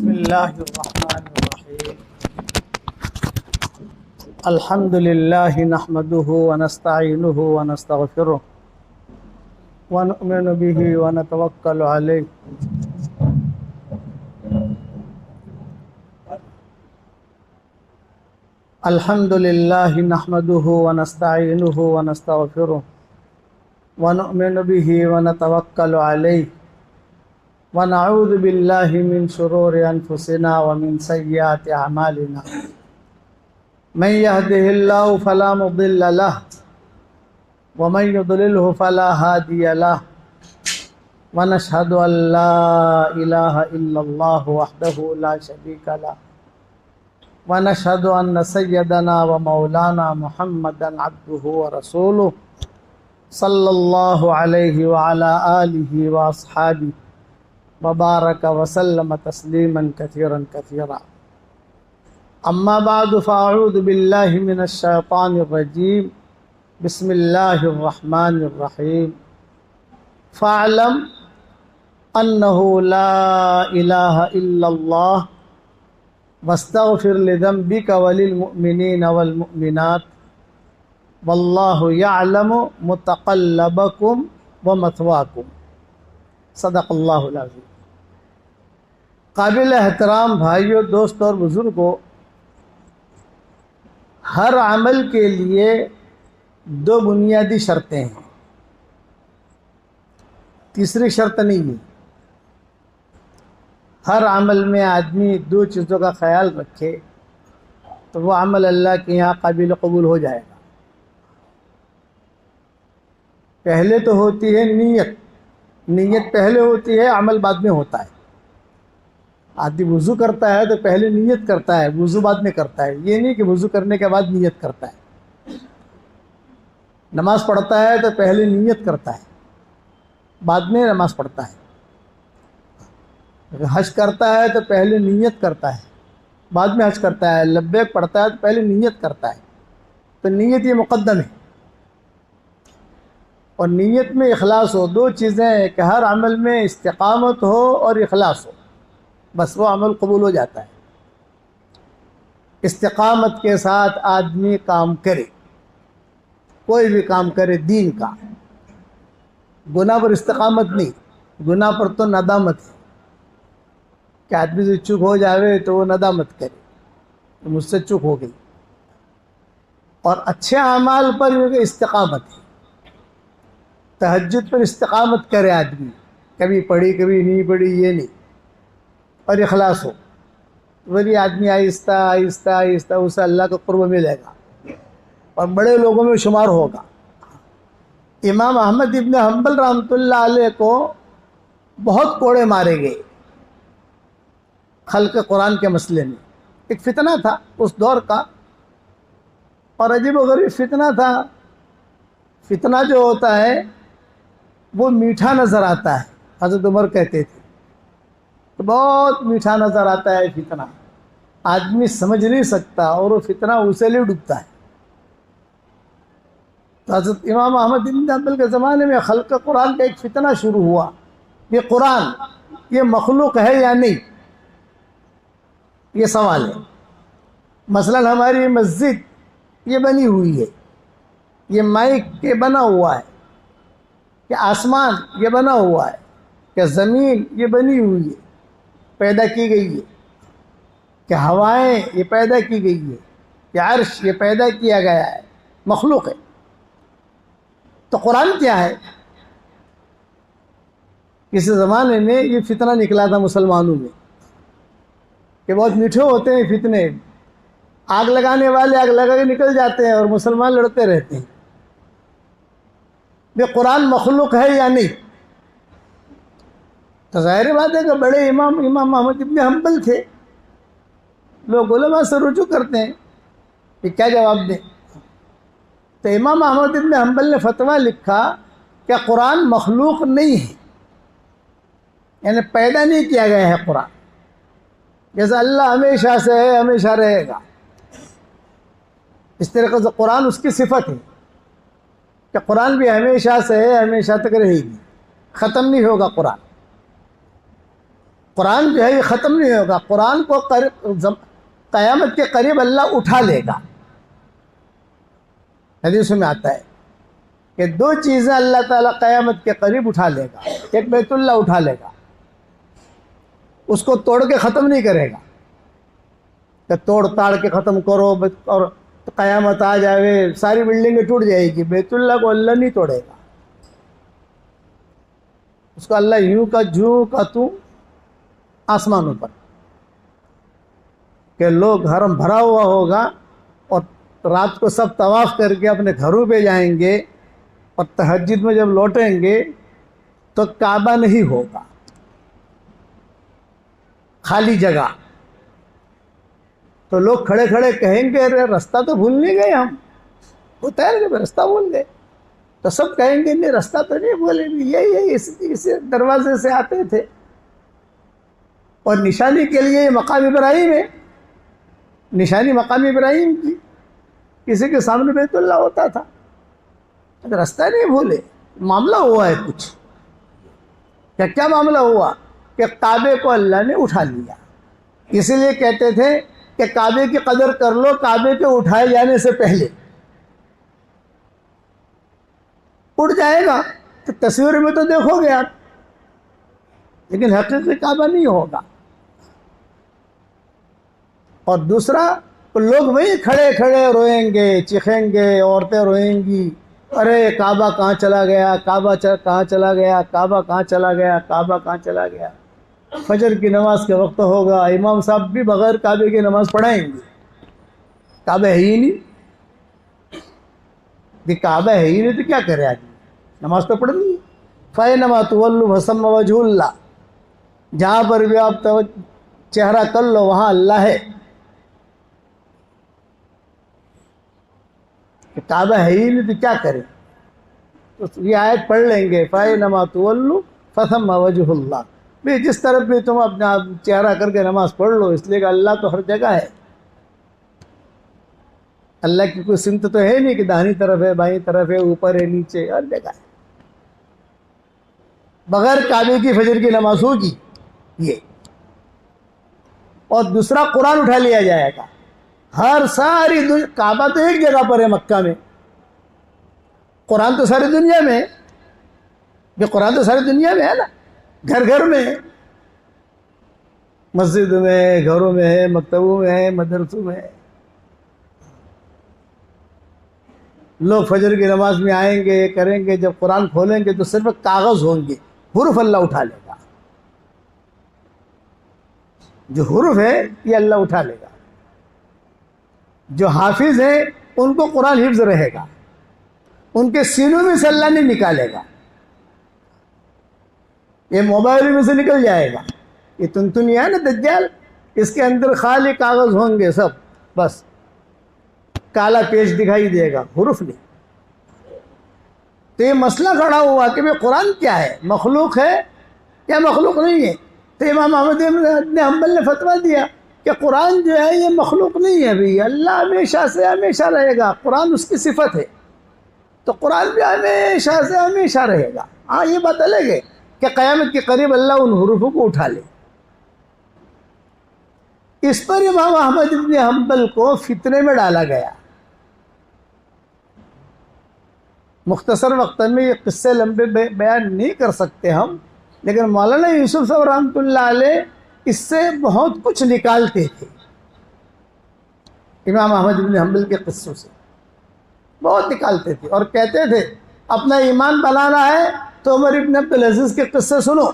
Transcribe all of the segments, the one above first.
बिस्मिल्लाहिर्रहमानिर्रहीम। अल्हम्दुलिल्लाहि नहमदुहु व नस्तईनुहु व नस्तगफिरुह व नु'मिनु बिही व नतवक्कलु अलैहि। अल्हम्दुलिल्लाहि नहमदुहु व नस्तईनुहु व नस्तगफिरुह व नु'मिनु बिही व नतवक्कलु अलैहि व नऊज़ु बिल्लाहि मिन शुरूरि अनफुसिना व मिन सय्यिआति अमालिना। मन यहदिहिल्लाहु फला मुदिल्ल लहु व मन युद्लिलहु फला हादिय लहु व नशहदु अल्ला इलाहा इल्लल्लाहु वहदहु ला शरीका लहु व नशहदु अन्न सय्यदना व मौलाना मुहम्मदन अब्दुहु व रसूलुहु सल्लल्लाहु अलैहि व अला आलिहि व अस्हाबिहि व बारक व सल्लम तस्लीमन कसीरन कसीरा। अम्मा बादु फ़अऊज़ु बिल्लाहि मिनश शैतानिर रजीम। बिस्मिल्लाहिर रहमानिर रहीम। फ़अलम अन्नहु ला इलाहा इल्लल्लाह वस्तग़फिर लिज़ंबिका वलिल मुअमिनीन वल मुअमिनात वल्लाहु यअलमु मुतक़ल्लबकुम व मथवाकुम। सदक़ल्लाहुल अज़ीम। काबिल एहतराम भाइयों, दोस्त और बुज़ुर्गों, हर अमल के लिए दो बुनियादी शर्तें हैं, तीसरी शर्त नहीं है। हर अमल में आदमी दो चीज़ों का ख्याल रखे तो वो अमल अल्लाह के यहाँ काबिल कबूल हो जाएगा। पहले तो होती है नीयत, नीयत पहले होती है, अमल बाद में होता है। आदमी वुज़ू करता है तो पहले नीयत करता है, वुज़ू बाद में करता है। ये नहीं कि वुज़ू करने के बाद नीयत करता है। नमाज़ पढ़ता है तो पहले नीयत करता है, बाद में नमाज़ पढ़ता है। हज करता है तो पहले नीयत करता है, बाद में हज करता है। लब्बैक पढ़ता है तो पहले नीयत करता है। तो नीयत ये मुक़द्दम है। और नीयत में इखलास हो, दो चीज़ें हैं कि हर अमल में इस्तिक़ामत हो और इखलास हो, बस वो अमल कबूल हो जाता है। इस्तिक़ामत के साथ आदमी काम करे, कोई भी काम करे दीन का। गुनाह पर इस्तिक़ामत नहीं, गुनाह पर तो नदामत है कि आदमी से चूक हो जावे तो वो नदामत करे तो मुझसे चूक हो गई। और अच्छे अमाल पर इस्तिक़ामत है। तहज्जुद पर इस्तिक़ामत करे आदमी, कभी पढ़ी कभी नहीं पढ़ी ये नहीं, और इखलास हो, वही आदमी आहिस्ता आहिस्ता आहिस्ता उसे अल्लाह का क़ुर्ब मिलेगा और बड़े लोगों में शुमार होगा। इमाम अहमद इब्न हम्बल रहमतुल्लाह अलैह को बहुत कोड़े मारे गए खल्क़ कुरान के मसले में। एक फितना था उस दौर का, और अजीब व गरीब फितना था। फितना जो होता है वो मीठा नज़र आता है। हज़रत उमर कहते थे तो बहुत मीठा नज़र आता है फितना, आदमी समझ नहीं सकता और वो फितना उसे ले डूबता है। तो हज़रत इमाम अहमद इब्न हम्बल के ज़माने में खल्क़ कुरान का एक फितना शुरू हुआ। ये कुरान ये मखलूक है या नहीं, ये सवाल है। मसलन हमारी मस्जिद ये बनी हुई है, ये माइक के बना हुआ है, कि आसमान ये बना हुआ है, कि ज़मीन ये बनी हुई है, पैदा की गई है, कि हवाएं ये पैदा की गई है, कि अर्श ये पैदा किया गया है, मखलूक है। तो कुरान क्या है? किसी ज़माने में ये फितना निकला था मुसलमानों में कि बहुत मीठे होते हैं फितने, आग लगाने वाले आग लगा के निकल जाते हैं और मुसलमान लड़ते रहते हैं। ये कुरान मखलूक है या नहीं? तो ज़ाहिर बात है कि बड़े इमाम अहमद इब्न हम्बल थे। लोग उलमा से रुजू करते हैं कि क्या जवाब दें। तो इमाम अहमद इब्न हम्बल ने फतवा लिखा कि कुरान मखलूक नहीं है, यानी पैदा नहीं किया गया है कुरान। जैसे अल्लाह हमेशा से है हमेशा रहेगा, इस तरीके से कुरान उसकी सिफत है कि कुरान भी हमेशा से है हमेशा तक रहेगी, ख़त्म नहीं होगा कुरान। कुरान जो है ये ख़त्म नहीं होगा। कुरान को क़यामत के करीब अल्लाह उठा लेगा। हदीस में आता है कि दो चीज़ें अल्लाह ताला क़यामत के करीब उठा लेगा। एक बैतुल्लाह उठा लेगा, उसको तोड़ के ख़त्म नहीं करेगा कि तोड़ ताड़ के ख़त्म करो और क़यामत आ जाए सारी बिल्डिंगें टूट जाएगी। बैतुल्लाह को अल्लाह नहीं तोड़ेगा, उसको अल्लाह यूं का जू का तू आसमानों पर के लोग हरम भरा हुआ होगा और रात को सब तवाफ़ करके अपने घरों पे जाएंगे और तहज्जुद में जब लौटेंगे तो काबा नहीं होगा, खाली जगह। तो लोग खड़े खड़े कहेंगे अरे रास्ता तो भूल नहीं गए हम, होता है ना रास्ता भूल गए। तो सब कहेंगे नहीं रास्ता तो नहीं भूले, यही इस दरवाजे से आते थे। और निशानी के लिए मकाम इब्राहिम है, निशानी मकाम इब्राहिम की, किसी के सामने बैतुल्लाह होता था, तो रास्ता नहीं भूले। मामला हुआ है कुछ, क्या मामला हुआ कि काबे को अल्लाह ने उठा लिया। इसीलिए कहते थे कि काबे की कदर कर लो काबे के उठाए जाने से पहले। उड़ जाएगा तो तस्वीर में तो देखोगे आप, लेकिन हकीकी काबा नहीं होगा। और दूसरा तो लोग वही खड़े खड़े रोएंगे, चीखेंगे, औरतें रोएंगी, अरे काबा कहाँ चला गया, काबा कहाँ चला गया, काबा कहाँ चला गया, काबा कहाँ चला गया। फजर की नमाज के वक्त होगा, इमाम साहब भी बगैर काबे की नमाज पढ़ाएंगे, काबा है ही नहीं। काबा है ही नहीं तो क्या करे आदमी, नमाज तो पढ़नी है। फ़ै नमा तुवल्लु फसम्मा वजहुल्लाह, जहाँ पर भी आप चेहरा कर लो वहाँ अल्लाह है। काबा है ही नहीं तो क्या करें, तो ये आयत पढ़ लेंगे फ़ै नमा तुवल्लु फसम्मा वजहुल्लाह। भाई जिस तरफ भी तुम अपना चेहरा करके नमाज पढ़ लो, इसलिए कि अल्लाह तो हर जगह है। अल्लाह की कोई सिमत तो है नहीं कि दाहिनी तरफ है, बाईं तरफ है, ऊपर है, नीचे, हर जगह है। बगैर काबे की फजर की नमाज होगी ये। और दूसरा कुरान उठा लिया जाएगा। हर सारी काबा तो एक जगह पर है मक्का में, कुरान तो सारी दुनिया में है। ये कुरान तो सारी दुनिया में है ना, घर घर में है, मस्जिद में, घरों में है, मकतबों में है, मदरसों में है। लोग फजर की नमाज में आएंगे, करेंगे, जब कुरान खोलेंगे तो सिर्फ कागज होंगे, हुरूफ अल्लाह उठा लेगा। जो हुरूफ है ये अल्लाह उठा लेगा। जो हाफिज है उनको कुरान हिफ्ज रहेगा, उनके सीनों में से अल्लाह नहीं निकालेगा। ये मोबाइल में से निकल जाएगा, ये तुनतुनिया है ना दज्जाल, इसके अंदर खाली कागज होंगे सब, बस काला पेज दिखाई देगा, हुरूफ नहीं। तो ये मसला खड़ा हुआ कि भाई कुरान क्या है, मखलूक है या मखलूक नहीं है। तो इमाम अहमद इब्न हम्बल ने फतवा दिया कि कुरान जो है ये मखलूक नहीं है भाई, अल्लाह हमेशा से हमेशा रहेगा, कुरान उसकी सिफत है, तो कुरान भी हमेशा से हमेशा रहेगा। हाँ ये बात अलग है कि क़यामत के करीब अल्लाह उन हुरूफों को उठा ले। इस पर इमाम अहमद इब्न हम्बल को फितने में डाला गया। मुख्तसर वक्त में ये किस्से लंबे बयान नहीं कर सकते हम, लेकिन मौलाना यूसुफ साहब रहमतुल्लाह अलैह इससे बहुत कुछ निकालते थे। इमाम अहमद इब्न हम्बल के किस्सों से बहुत निकालते थे और कहते थे अपना ईमान बनाना है तो उमर इब्न अब्दुल अजीज के किस्से सुनो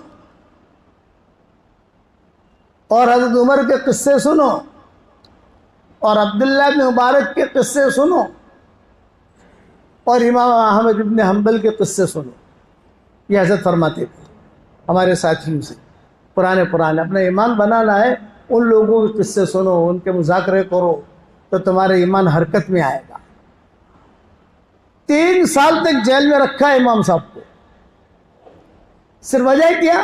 और हज़रत उमर के किस्से सुनो और अब्दुल्लाह इब्न मुबारक के किस्से सुनो और इमाम अहमद इब्न हम्बल के किस्से सुनो। ये हज़रत फरमाते थे हमारे साथियों से, पुराने अपना ईमान बनाना है, उन लोगों के किस्से सुनो, उनके मुज़ाकरे करो तो तुम्हारे ईमान हरकत में आएगा। 3 साल तक जेल में रखा है इमाम साहब को, सिर्फ वजह क्या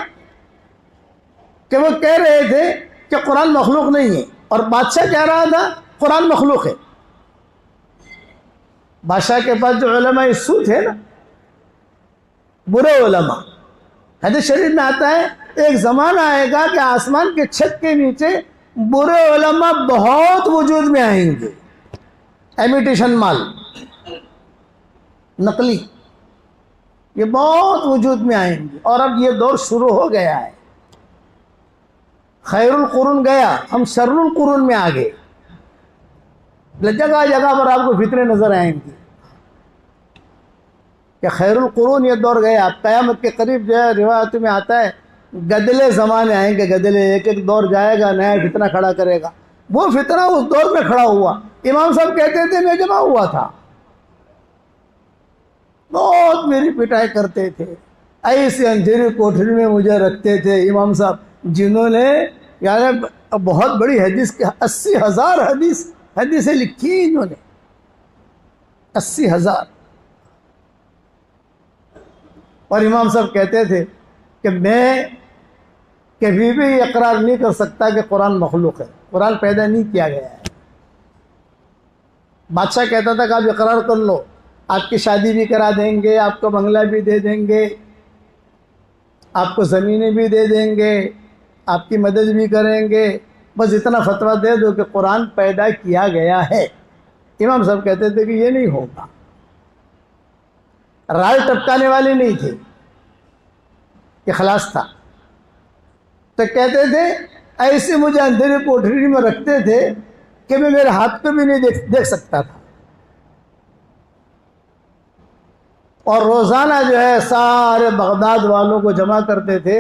कि वो कह रहे थे कि कुरान मखलूक नहीं है, और बादशाह कह रहा था कुरान मखलूक है। बादशाह के पास जो उलमा इस्सू थे ना, बुरे उलमा, हदीस शरीफ में आता है एक ज़माना आएगा कि आसमान के छत के नीचे बुरे उलमा बहुत वजूद में आएंगे, इमिटेशन माल, नकली, ये बहुत वजूद में आएंगे। और अब ये दौर शुरू हो गया है। खैरुल कुरून गया, हम शर्रुल कुरून में आ गए। जगह जगह पर आपको फितने नजर आएंगे कि खैरुल कुरून ये दौर गया। क़यामत के करीब जो है रिवायत में आता है गदले ज़माने आएंगे, गदले, एक एक दौर जाएगा नया फितना खड़ा करेगा। वो फितना उस दौर में खड़ा हुआ। इमाम साहब कहते थे मैं जमा हुआ था, बहुत मेरी पिटाई करते थे, ऐसे अंधेरी कोठरी में मुझे रखते थे इमाम साहब, जिन्होंने यानी बहुत बड़ी हदीस के 80,000 हदीसें लिखी इन्होंने, 80,000। और इमाम साहब कहते थे कि मैं कभी भी इकरार नहीं कर सकता कि कुरान मखलूक है, कुरान पैदा नहीं किया गया है। बादशाह कहता था कि आप इकरार कर लो, आपकी शादी भी करा देंगे, आपको बंगला भी दे देंगे, आपको ज़मीनें भी दे देंगे, आपकी मदद भी करेंगे, बस इतना फतवा दे दो कि कुरान पैदा किया गया है। इमाम साहब कहते थे कि ये नहीं होगा। राय टपकाने वाले नहीं थे, इखलास था। तो कहते थे ऐसे मुझे अंधेरी कोठरी में रखते थे कि मैं मेरे हाथ को भी नहीं देख सकता था। और रोज़ाना जो है सारे बगदाद वालों को जमा करते थे।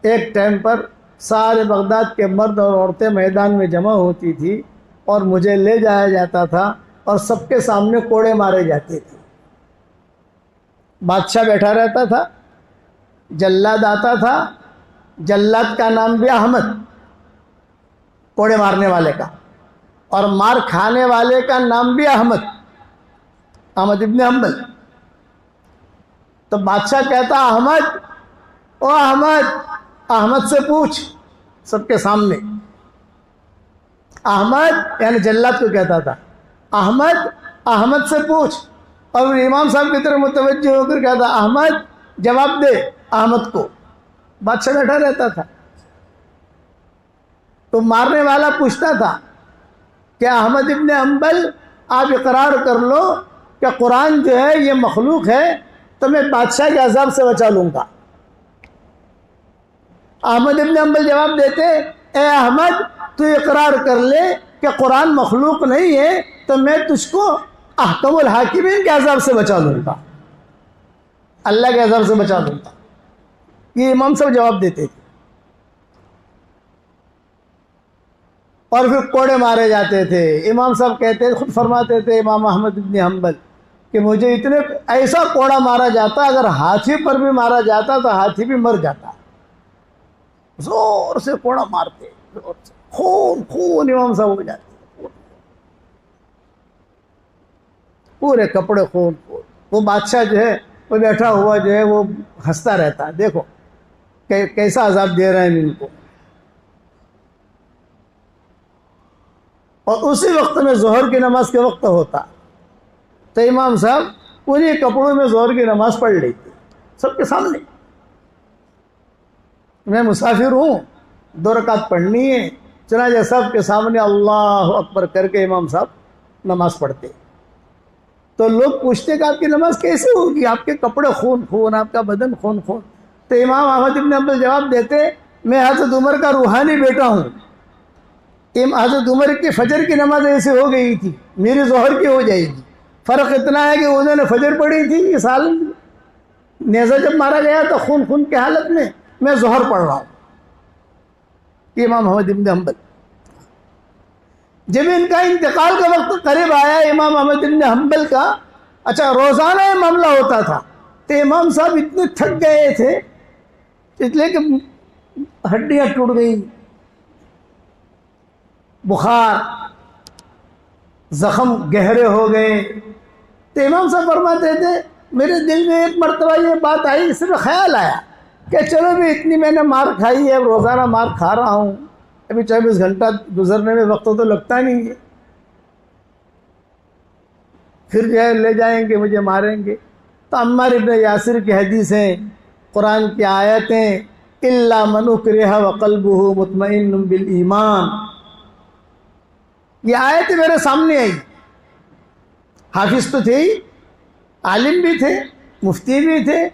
एक टाइम पर सारे बगदाद के मर्द और औरतें मैदान में जमा होती थी और मुझे ले जाया जाता था और सबके सामने कोड़े मारे जाते थे। बादशाह बैठा रहता था, जल्लाद आता था, जल्लाद का नाम भी अहमद, कोड़े मारने वाले का, और मार खाने वाले का नाम भी अहमद, अहमद इब्न हम्बल। तो बादशाह कहता अहमद, ओ अहमद, अहमद से पूछ, सबके सामने। अहमद यानी जल्लाद को कहता था, अहमद, अहमद से पूछ। और इमाम साहब की तरफ मुतवज्जो होकर कहता अहमद जवाब दे अहमद को। बादशाह बैठा रहता था। तो मारने वाला पूछता था कि अहमद इब्न हम्बल आप इकरार कर लो कि कुरान जो है ये मखलूक है, तो मैं बादशाह के अज़ाब से बचा लूँगा। अहमद इब्न हम्बल जवाब देते ए अहमद तू इकरार कर ले कि कुरान मखलूक नहीं है, तो मैं तुझको अहकमुल हाकिमीन के अज़ाब से बचा लूँगा, अल्लाह के अज़ाब से बचा लूँगा। ये इमाम साहब जवाब देते थे। और फिर कोड़े मारे जाते थे। इमाम साहब कहते, खुद फरमाते थे इमाम अहमद इब्न हम्बल कि मुझे इतने ऐसा कोड़ा मारा जाता, अगर हाथी पर भी मारा जाता तो हाथी भी मर जाता। जोर से कोड़ा मारते, जोर से, खून खून इमाम साहब हो जाते, पूरे कपड़े खून खून। वो बादशाह जो है वो बैठा हुआ जो है वो हंसता रहता है, देखो कैसा अजाब दे रहे हैं इनको। और उसी वक्त में जोहर की नमाज के वक्त होता तो इमाम साहब उन्हीं कपड़ों में जोहर की नमाज पढ़ लेते सबके सामने। मैं मुसाफिर हूँ, 2 रकात पढ़नी है, चुनांचे सबके सामने अल्लाह अकबर करके इमाम साहब नमाज पढ़ते। तो लोग पूछते कि आपकी नमाज कैसे होगी, आपके कपड़े खून खून, आपका बदन खून खून। तो इमाम अहमद इब्न हम्बल जवाब देते, मैं हज़रत उमर का रूहानी बेटा हूँ। हज़रत उमर की फजर की नमाज ऐसे हो गई थी, मेरी जोहर की हो जाएगी। फ़र्क इतना है कि उन्होंने फजर पढ़ी थी, इस हालत में नेज़ा जब मारा गया तो खून खून की हालत में, मैं जोहर पढ़ रहा हूँ। इमाम अहमद इब्न हम्बल जब इनका इंतकाल का वक्त करीब आया, इमाम अहमद इब्न हम्बल का, अच्छा रोज़ाना ये मामला होता था, तो इमाम साहब इतने थक गए थे इसलिए कि हड्डियाँ टूट गई, बुखार, जख्म गहरे हो गए। तो इमाम साहब फरमाते थे मेरे दिल में एक मरतबा ये बात आई, सिर्फ ख्याल आया कि चलो भी इतनी मैंने मार खाई है, रोज़ाना मार खा रहा हूँ, अभी 24 घंटा गुजरने में वक्त तो लगता नहीं है, फिर जो है ले जाएंगे मुझे मारेंगे। तो अम्मार इब्न यासिर की हदीसें, कुरान की आयतें, इल्ला मन उकरिहा व क़ल्बुहु मुतमइन्नुन बिल ईमान। ये आयत मेरे सामने आई। हाफिज तो थे ही, आलिम भी थे, मुफ्ती भी थे,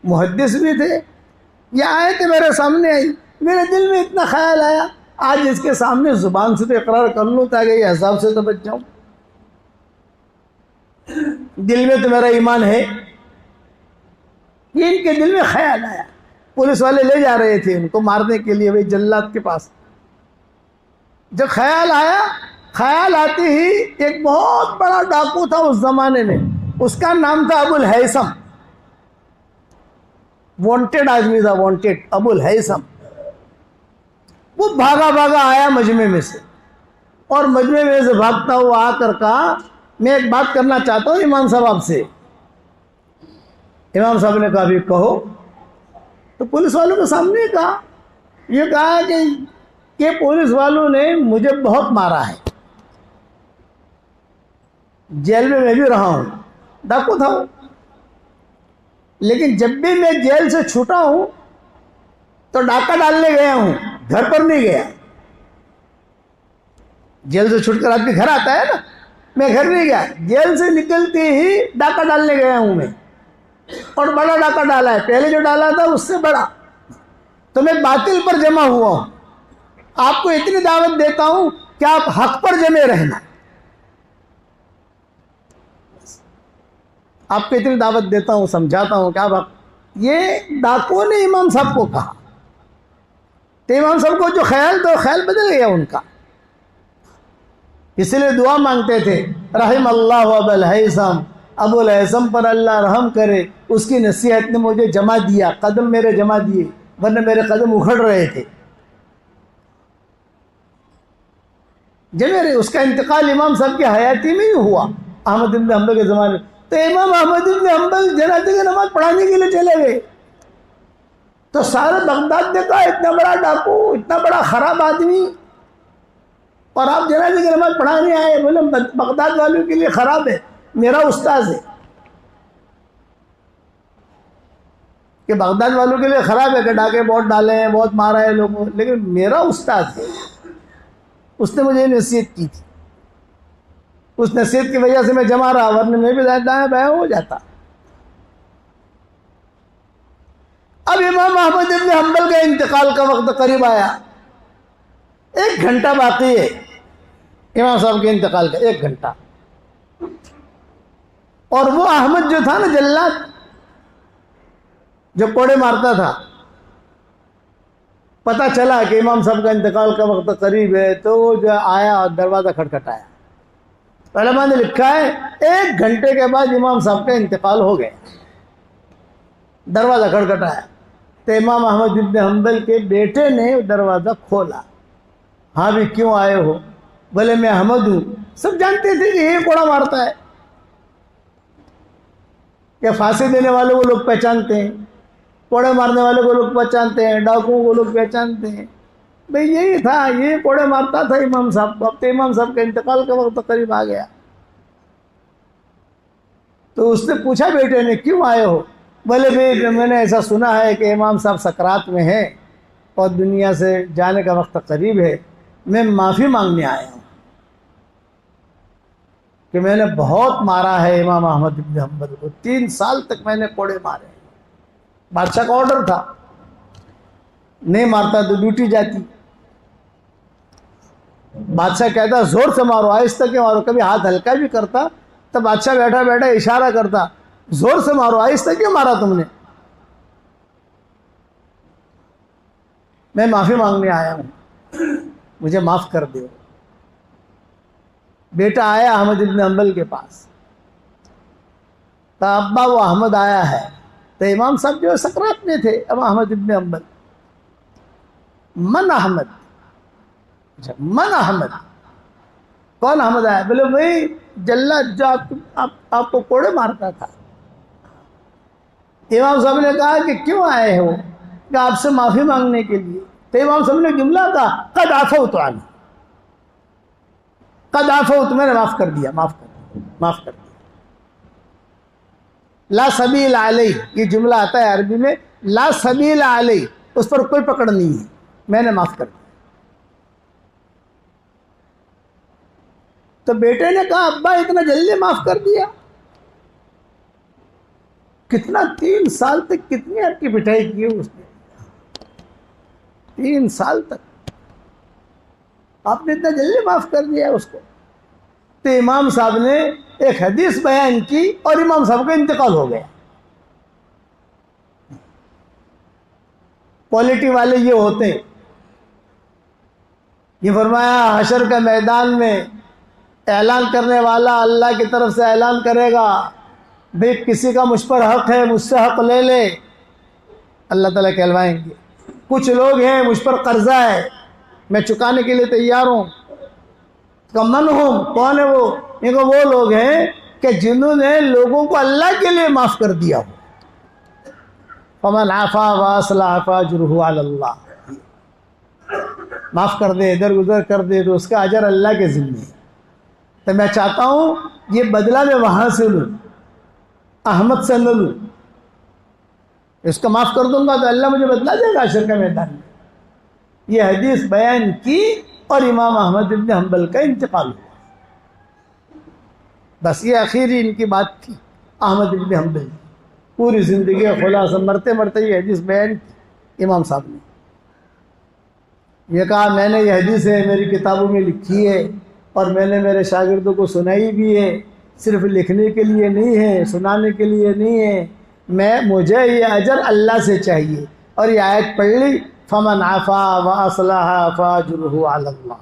मुहद्दिस भी थे। ये आयत मेरे सामने आई, मेरे दिल में इतना ख्याल आया, आज इसके सामने ज़ुबान से तो इकरार कर लूँ ताकि ये अज़ाब से तो बच जाऊँ। दिल में तो मेरा ईमान है। ये इनके दिल में ख्याल आया। पुलिस वाले ले जा रहे थे उनको मारने के लिए भाई जल्लाद के पास। जब ख्याल आया, ख्याल आते ही एक बहुत बड़ा डाकू था उस जमाने में, उसका नाम था अबुल हैसम। वांटेड आदमी था, वांटेड अबुल हैसम। वो भागा भागा आया मजमे में से, और मजमे में से भागता हुआ आकर कहा, मैं एक बात करना चाहता हूँ इमाम साहब आपसे। इमाम साहब ने कहा, भी कहो। तो पुलिस वालों के सामने कहा, ये कहा कि पुलिस वालों ने मुझे बहुत मारा है, जेल में मैं भी रहा हूं, डाकू था वो। लेकिन जब भी मैं जेल से छूटा हूं तो डाका डालने गया हूं, घर पर नहीं गया। जेल से छूटकर आदमी घर आता है ना, मैं घर नहीं गया, जेल से निकलते ही डाका डालने गया हूं मैं, और बड़ा डाका डाला है। पहले जो डाला था उससे बड़ा। तो मैं बातिल पर जमा हुआ हूं। आपको इतनी दावत देता हूं कि आप हक पर जमे रहना। आपको इतनी दावत देता हूं, समझाता हूं कि आप ये डाकुओं ने इमाम साहब को कहा। तो इमाम साहब को जो ख्याल था, ख्याल बदल गया उनका। इसलिए दुआ मांगते थे, रहिम अल्लाह अबुल हैसम, अबुल हैसम पर अल्लाह रहम करे, उसकी नसीहत ने मुझे जमा दिया, कदम मेरे जमा दिए, वरना मेरे कदम उखड़ रहे थे। जब मेरे उसका इंतकाल इमाम साहब की हयाती में ही हुआ, अहमद इब्न हंबल के ज़माने में। तो इमाम अहमद इब्न हंबल जनाजे की नमाज पढ़ाने के लिए चले गए। तो सारे बगदाद देखा, इतना बड़ा डाकू, इतना बड़ा खराब आदमी, और आप जनाजे की नमाज पढ़ाने आए। बोले बगदाद वालों के लिए खराब है, मेरा उस्ताद है कि बगदाद वालों के लिए खराब है कि डाके बहुत डाले हैं, बहुत मारा है लोगों, लेकिन मेरा उस्ताद है, उसने मुझे नसीहत की थी। उस नसीहत की वजह से मैं जमा रहा, वरना मैं भी दाएं बाएं हो जाता। अब इमाम अहमद इब्न हंबल का इंतकाल का वक्त करीब आया, 1 घंटा बाकी है इमाम साहब के इंतकाल का, 1 घंटा। और वो अहमद जो था ना, जल्लाद जो कोड़े मारता था, पता चला कि इमाम साहब का इंतकाल का वक्त करीब है, तो वो जो आया और दरवाज़ा खटखटाया। उलमा ने लिखा है 1 घंटे के बाद इमाम साहब का इंतकाल हो गया। दरवाज़ा खटखटाया तो इमाम अहमद इब्न हंबल के बेटे ने दरवाज़ा खोला। हाँ भी क्यों आए हो? बोले मैं अहमद हूँ। सब जानते थे कि ये कोड़ा मारता है, या फांसी देने वालों को लोग पहचानते हैं, कोड़े मारने वाले को लोग पहचानते हैं, डाकुओं को लोग पहचानते हैं। भाई यही था, ये कोड़े मारता था इमाम साहब को। अब तो इमाम साहब का इंतकाल का वक्त करीब आ गया। तो उसने पूछा बेटे ने, क्यों आए हो? बोले भाई मैंने ऐसा सुना है कि इमाम साहब सकरात में हैं और दुनिया से जाने का वक्त करीब है, मैं माफ़ी मांगने आया हूँ कि मैंने बहुत मारा है इमाम अहमद इब्न हंबल को। 3 साल तक मैंने कोड़े मारे। बादशाह का ऑर्डर था, नहीं मारता तो ड्यूटी जाती। बादशाह कहता जोर से मारो, आहिस्ता के मारो। कभी हाथ हल्का भी करता तो बादशाह बैठा बैठा इशारा करता, जोर से मारो, आहिस्ता क्यों मारा तुमने? मैं माफ़ी मांगने आया हूँ, मुझे माफ़ कर दो। बेटा आया अहमद इब्न हंबल के पास, तो अब्बा वो अहमद आया है। तो इमाम साहब जो सकरात में थे, अब अहमद इब्न हंबल, मन अहमद। अच्छा, मन अहमद, कौन अहमद आया? बोले भाई जल्लाद जो आपको कोड़े मारता था। इमाम साहब ने कहा कि क्यों आए हो? कि आपसे माफ़ी मांगने के लिए। तो इमाम साहब ने जुमला कहा, कद आफो तो आना, कद आफो तो मैंने माफ़ कर दिया, माफ़ कर दिया, माफ़ कर दिया। ला सबील अलैह, ये जुमला आता है अरबी में, ला सबील अलैह, उस पर कोई पकड़ नहीं है, मैंने माफ कर दिया। तो बेटे ने कहा अब्बा इतना जल्दी माफ कर दिया? कितना 3 साल तक कितनी आपकी पिटाई की है उसने? 3 साल तक आपने इतना जल्दी माफ कर दिया उसको? तो इमाम साहब ने एक हदीस बयान की और इमाम साहब का इंतकाल हो गया। पॉलिटी वाले ये होते हैं। ये फरमाया हशर के मैदान में ऐलान करने वाला अल्लाह की तरफ से ऐलान करेगा, भाई किसी का मुझ पर हक है, मुझसे हक ले ले। अल्लाह ताला कहलवाएंगे कुछ लोग हैं मुझ पर कर्जा है, मैं चुकाने के लिए तैयार हूँ। कमन हूँ, कौन है वो? इनको वो लोग हैं कि जिन्होंने लोगों को अल्लाह के लिए माफ कर दिया हो। फमन आफा वासला फअजरुहु अलल्लाह, माफ कर दे, इधर उधर कर दे तो उसका अजर अल्लाह के जिम्मे है। तो मैं चाहता हूँ ये बदला मैं वहाँ से लूँ, अहमद से न लूँ। इसको माफ़ कर दूंगा तो अल्लाह मुझे बदला देगा हशर के मैदान में। ये हदीस बयान की और इमाम अहमद इब्न हम्बल का इंतकाल हुआ। बस ये आखिरी इनकी बात थी अहमद इब्न हम्बल। पूरी ज़िंदगी खुलासा मरते मरते ये हदीस बयान की इमाम साहब ने। ये कहा मैंने ये हदीसें मेरी किताबों में लिखी है और मैंने मेरे शागिर्दों को सुनाई भी है, सिर्फ लिखने के लिए नहीं है, सुनाने के लिए नहीं है। मुझे ये अजर अल्लाह से चाहिए। और ये आयत पढ़ ली, फमन आफा व असलहा फअजरुहु अलल्लाह,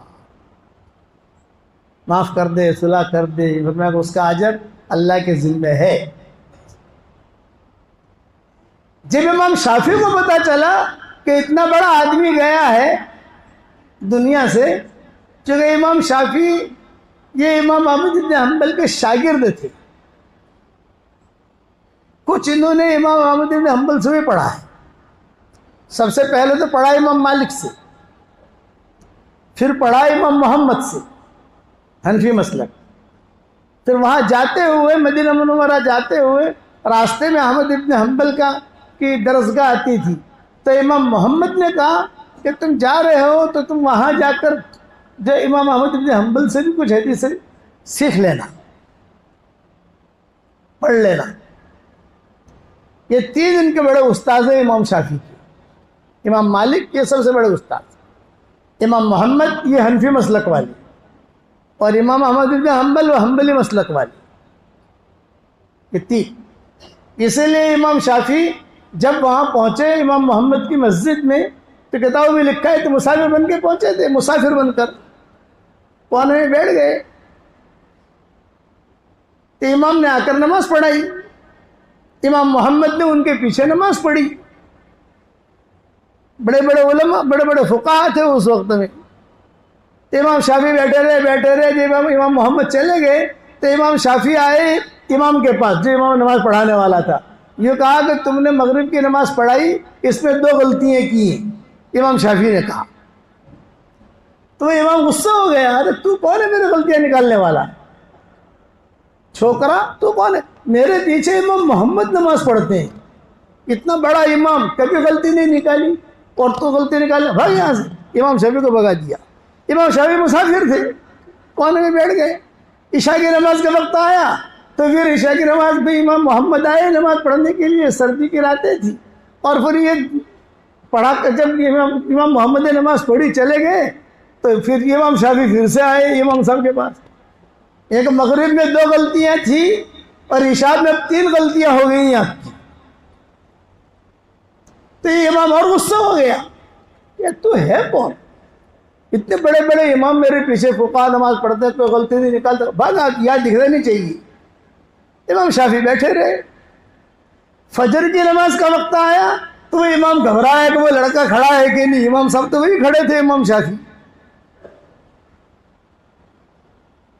माफ़ कर दे, सुलह कर दे, फरमाया उसका अजर अल्लाह के ज़िम्मे है। जब इमाम शाफी को पता चला कि इतना बड़ा आदमी गया है दुनिया से, चूँकि इमाम शाफी ये इमाम अहमद इब्न हम्बल के शागिर्द थे, कुछ इन्होंने इमाम अहमद इब्न हम्बल से भी पढ़ा है। सबसे पहले तो पढ़ा इमाम मालिक से, फिर पढ़ा इमाम मोहम्मद से, हनफी मसलक। फिर वहाँ जाते हुए मदीना मुनव्वरा जाते हुए रास्ते में अहमद इब्न हम्बल की दरसगाह आती थी। तो इमाम मोहम्मद ने कहा कि तुम जा रहे हो तो तुम वहाँ जाकर जो इमाम अहमद इब्न हम्बल से भी कुछ हदीस सीख लेना, पढ़ लेना। ये 3 इनके बड़े उस्ताद हैं इमाम शाफी के। इमाम मालिक ये सबसे बड़े उस्ताद, इमाम मोहम्मद ये हनफी मसलक वाले, और इमाम अहमद इब्न हम्बल व हम्बली मसलक वाले, ये 3। इसीलिए इमाम शाफी जब वहाँ पहुँचे इमाम मोहम्मद की मस्जिद में, तो किताबों में लिखा है तो मुसाफिर बन के पहुँचे थे। मुसाफिर बनकर कोने में बैठ गए। तो इमाम ने आकर नमाज पढ़ाई, इमाम मोहम्मद ने उनके पीछे नमाज पढ़ी। बड़े बड़े उलमा, बड़े बड़े फुकाहा थे उस वक्त में। तो इमाम शाफी बैठे रहे। जब इमाम मोहम्मद चले गए तो इमाम शाफी आए इमाम के पास, जो इमाम नमाज पढ़ाने वाला था। ये कहा कि तुमने मगरिब की नमाज पढ़ाई, इसमें 2 गलतियाँ की हैं, इमाम शाफी ने कहा। तो इमाम गुस्सा हो गया, अरे तू कौन है मेरे गलतियाँ निकालने वाला? छोकरा तू कौन है? मेरे पीछे इमाम मोहम्मद नमाज पढ़ते हैं, इतना बड़ा इमाम, कभी गलती नहीं निकाली और तो गलती निकाले, भाई यहाँ से। इमाम शाफी को भगा दिया। इमाम शाफी मुसाफिर थे, कोने में बैठ गए। ईशा की नमाज का वक्त आया तो फिर ईशा की नमाज भी इमाम मोहम्मद आए नमाज पढ़ने के लिए, सर्दी की रातें थी। और फिर ये पढ़ा, जब इमाम मोहम्मद ने नमाज पढ़ी चले गए तो फिर इमाम शाफी फिर से आए इमाम साहब के पास। एक मगरिब में 2 गलतियाँ थी और ईशा में 3 गलतियाँ हो गई आपकी। तो ये इमाम और गुस्सा हो गया, ये तू है कौन? इतने बड़े बड़े इमाम मेरे पीछे फुका नमाज पढ़ते तो गलती नहीं निकालते, भागा, याद दिख नहीं चाहिए। इमाम शाफी बैठे रहे। फजर की नमाज का वक्त आया तो वो इमाम घबराया कि वो लड़का खड़ा है कि नहीं। इमाम साहब तो वही खड़े थे, इमाम शाफी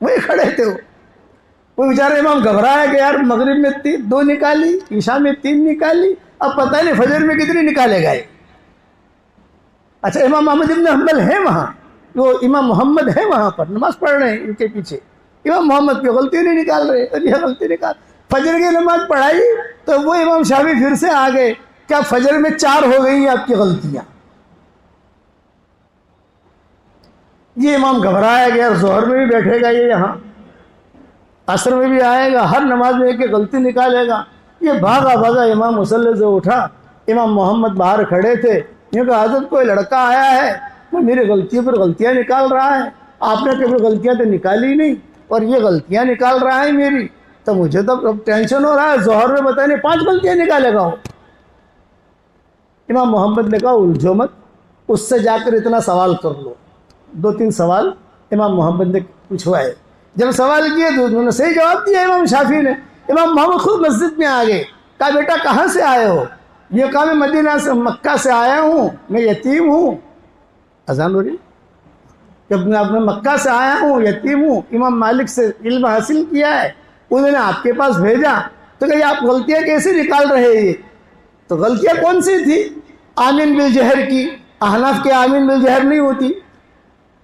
वही खड़े थे। वो बेचारे इमाम घबराया कि यार मगरिब में 2 निकाली, ईशा में 3 निकाली, अब पता नहीं फजर में कितनी निकाले गए। अच्छा, इमाम अहमद इब्न हम्बल है वहाँ, वो इमाम मोहम्मद है वहाँ पर, नमाज पढ़ रहे हैं इनके पीछे। इमाम मोहम्मद की गलती नहीं निकाल रहे, और यह गलती निकाल। फजर की नमाज पढ़ाई तो वो इमाम शाफी फिर से आ गए क्या फजर में 4 हो गई आपकी गलतियां। ये इमाम घबराया गया, जोहर में भी बैठेगा ये, यहाँ असर में भी आएगा, हर नमाज में एक गलती निकालेगा। ये भागा भागा इमाम मुसल्ले से उठा। इमाम मोहम्मद बाहर खड़े थे। ये कहा हज़रत कोई लड़का आया है, वो मेरी गलतियों पर गलतियां निकाल रहा है, आपने कभी गलतियां तो निकाली नहीं और ये गलतियां निकाल रहा है मेरी, तो मुझे तो अब टेंशन हो रहा है। जोहर में बताने 5 गलतियां निकालेगा वो। इमाम मोहम्मद ने कहा उलझो मत, उससे जाकर इतना सवाल कर लो। 2-3 सवाल इमाम मोहम्मद ने पूछवाए। जब सवाल किए तो उन्होंने सही जवाब दिया इमाम शाफी ने। इमाम मोहम्मद खुद मस्जिद में आ गए। कहा बेटा कहाँ से आए हो? ये कहा मैं मदीना से, मक्का से आया हूँ, मैं यतीम हूँ। अजान हो रही, जब मैं मक्का से आया हूँ, यतीम हूँ, इमाम मालिक से इल्म हासिल किया है, उन्होंने आपके पास भेजा। तो कहिए आप गलतियाँ कैसे निकाल रहे हैं? तो गलतियाँ कौन सी थी? आमीन बिल जहर की, अहनाफ के आमीन बिल जहर नहीं होती।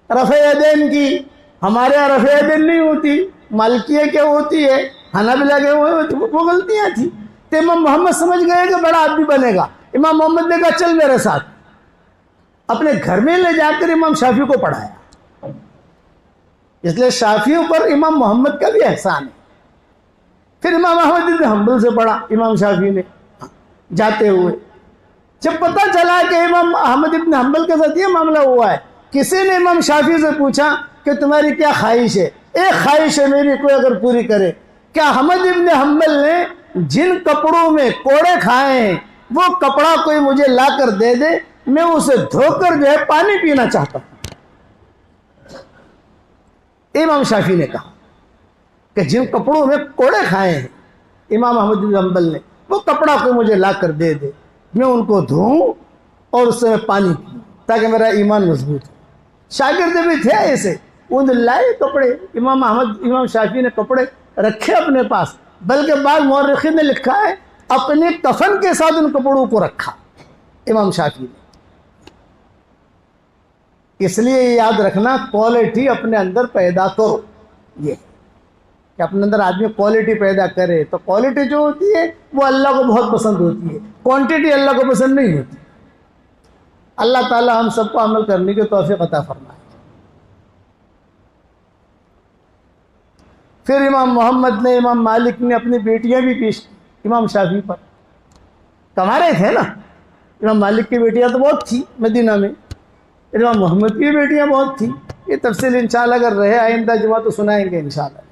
रफ़े यदैन की, हमारे यहाँ रफ़े यदैन नहीं होती। मालिकिया क्या होती है, हनाबिला के वो गलतियाँ थी। तो इमाम मोहम्मद समझ गए कि बड़ा आदमी बनेगा। इमाम मोहम्मद ने कहा चल मेरे साथ। अपने घर में ले जाकर इमाम शाफी को पढ़ाया। इसलिए शाफियों पर इमाम मोहम्मद का भी एहसान है। फिर इमाम अहमद इब्न हम्बल से पढ़ा इमाम शाफी ने जाते हुए। जब पता चला कि इमाम अहमद इब्न हम्बल के साथ ये मामला हुआ है, किसी ने इमाम शाफी से पूछा कि तुम्हारी क्या ख्वाहिश है? एक ख्वाहिश है मेरी, कोई अगर पूरी करे। क्या अहमद इब्न हम्बल ने जिन कपड़ों में कोड़े खाए हैं वो कपड़ा कोई मुझे लाकर दे दे, मैं उसे धोकर जो है पानी पीना चाहता हूं। इमाम शाफी ने कहा कि जिन कपड़ों में कोड़े खाए हैं इमाम अहमद बिन हम्बल ने, वो कपड़ा कोई मुझे लाकर दे दे, मैं उनको धोऊं और उससे मैं पानी पीऊं ताकि मेरा ईमान मजबूत हो। शागिर्द भी थे ऐसे, उन लाए कपड़े। इमाम शाफी ने कपड़े रखे अपने पास, बल्कि बाद मौरखीन ने लिखा है अपने कफन के साथ उन कपड़ों को रखा इमाम शाफी ने। इसलिए याद रखना, क्वालिटी अपने अंदर पैदा करो। ये कि अपने अंदर आदमी क्वालिटी पैदा करे, तो क्वालिटी जो होती है वो अल्लाह को बहुत पसंद होती है, क्वांटिटी अल्लाह को पसंद नहीं होती। अल्लाह ताला हम सबको अमल करने की तौफीक अता फरमाए। फिर इमाम मोहम्मद ने, इमाम मालिक ने अपनी बेटियां भी पेश की इमाम शाफी पर। कमारे थे ना, इमाम मालिक की बेटियां तो बहुत थी मदीना में, इमाम मोहम्मद की बेटियां बहुत थी। ये तफसील इंशाल्लाह अगर रहे आइंदा जुमा तो सुनाएंगे इंशाल्लाह।